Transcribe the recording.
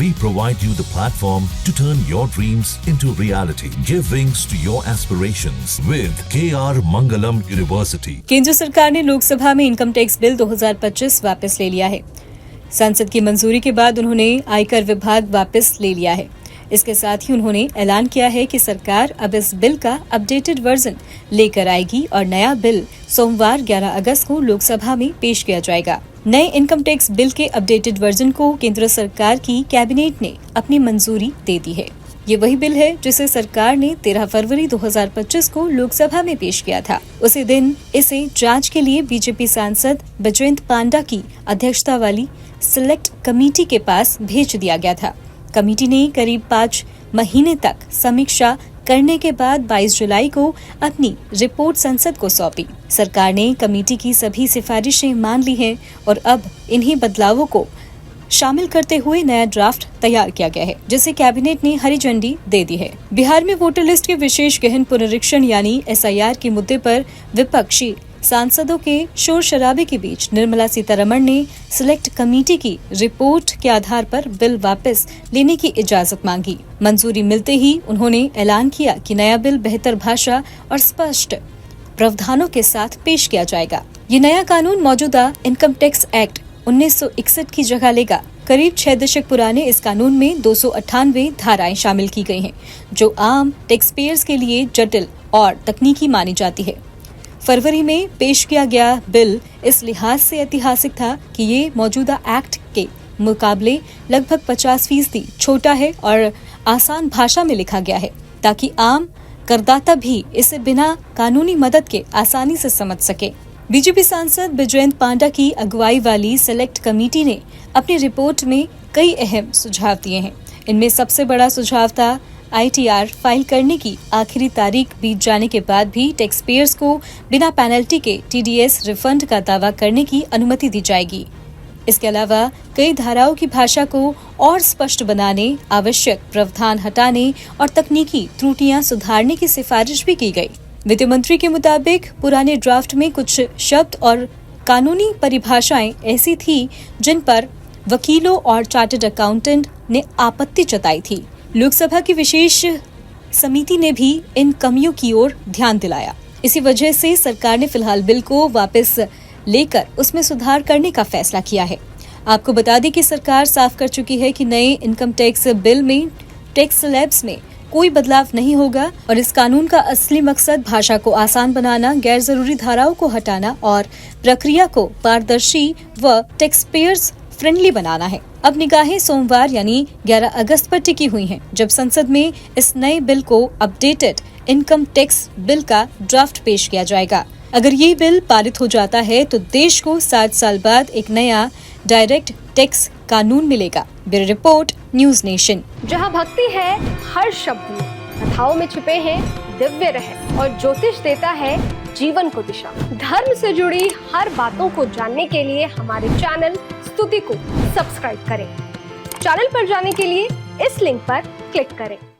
We provide you the platform to turn your dreams into reality. Give wings to your aspirations with KR Mangalam University. केंद्र सरकार ने लोकसभा में income tax bill 2025 वापस ले लिया है। संसद की मंजूरी के बाद उन्होंने आयकर विभाग वापस ले लिया है। इसके साथ ही उन्होंने ऐलान किया है कि सरकार अब इस बिल का अपडेटेड वर्जन लेकर आएगी और नया बिल सोमवार 11 अगस्त को लोकसभा में पेश किया जाएगा। नए इनकम टैक्स बिल के अपडेटेड वर्जन को केंद्र सरकार की कैबिनेट ने अपनी मंजूरी दे दी है। ये वही बिल है जिसे सरकार ने 13 फरवरी 2025 को लोकसभा में पेश किया था। उसी दिन इसे जांच के लिए बीजेपी सांसद बैजयंत पांडा की अध्यक्षता वाली सिलेक्ट कमेटी के पास भेज दिया गया था। कमेटी ने करीब 5 महीने तक समीक्षा करने के बाद 22 जुलाई को अपनी रिपोर्ट संसद को सौंपी। सरकार ने कमेटी की सभी सिफारिशें मान ली हैं और अब इन्हीं बदलावों को शामिल करते हुए नया ड्राफ्ट तैयार किया गया है, जिसे कैबिनेट ने हरी झंडी दे दी है। बिहार में वोटर लिस्ट के विशेष गहन पुनरीक्षण यानी SIR के मुद्दे पर विपक्षी सांसदों के शोर शराबे के बीच निर्मला सीतारमण ने सिलेक्ट कमेटी की रिपोर्ट के आधार पर बिल वापस लेने की इजाजत मांगी। मंजूरी मिलते ही उन्होंने ऐलान किया कि नया बिल बेहतर भाषा और स्पष्ट प्रावधानों के साथ पेश किया जाएगा। ये नया कानून मौजूदा इनकम टैक्स एक्ट 1961 की जगह लेगा। करीब 6 दशक पुराने इस कानून में 298 धाराएं शामिल की गई हैं, जो आम टैक्स पेयर्स के लिए जटिल और तकनीकी मानी जाती है। फरवरी में पेश किया गया बिल इस लिहाज से ऐतिहासिक था कि ये मौजूदा एक्ट के मुकाबले लगभग 50% छोटा है और आसान भाषा में लिखा गया है, ताकि आम करदाता भी इसे बिना कानूनी मदद के आसानी से समझ सके। बीजेपी सांसद बैजयंत पांडा की अगुवाई वाली सिलेक्ट कमेटी ने अपनी रिपोर्ट में कई अहम सुझाव दिए हैं। इनमें सबसे बड़ा सुझाव था ITR फाइल करने की आखिरी तारीख बीत जाने के बाद भी टैक्स पेयर्स को बिना पेनल्टी के TDS रिफंड का दावा करने की अनुमति दी जाएगी। इसके अलावा कई धाराओं की भाषा को और स्पष्ट बनाने, आवश्यक प्रावधान हटाने और तकनीकी त्रुटियां सुधारने की सिफारिश भी की गई। वित्त मंत्री के मुताबिक पुराने ड्राफ्ट में कुछ शब्द और कानूनी परिभाषाएं ऐसी थी जिन पर वकीलों और चार्टर्ड अकाउंटेंट ने आपत्ति जताई थी। लोकसभा की विशेष समिति ने भी इन कमियों की ओर ध्यान दिलाया। इसी वजह से सरकार ने फिलहाल बिल को वापस लेकर उसमें सुधार करने का फैसला किया है। आपको बता दें कि सरकार साफ कर चुकी है कि नए इनकम टैक्स बिल में टैक्स स्लैब्स में कोई बदलाव नहीं होगा और इस कानून का असली मकसद भाषा को आसान बनाना, गैर जरूरी धाराओं को हटाना और प्रक्रिया को पारदर्शी व टैक्स पेयर्स फ्रेंडली बनाना है। अब निगाहें सोमवार यानी 11 अगस्त पर टिकी हुई हैं, जब संसद में इस नए बिल को अपडेटेड इनकम टैक्स बिल का ड्राफ्ट पेश किया जाएगा। अगर ये बिल पारित हो जाता है तो देश को 7 साल बाद एक नया डायरेक्ट टैक्स कानून मिलेगा। Bureau report, news nation. जहां भक्ति है हर शब्द में, कथाओं में छुपे हैं दिव्य रहस्य और ज्योतिष देता है जीवन को दिशा। धर्म से जुड़ी हर बातों को जानने के लिए हमारे चैनल स्तुति को सब्सक्राइब करें। चैनल पर जाने के लिए इस लिंक पर क्लिक करें।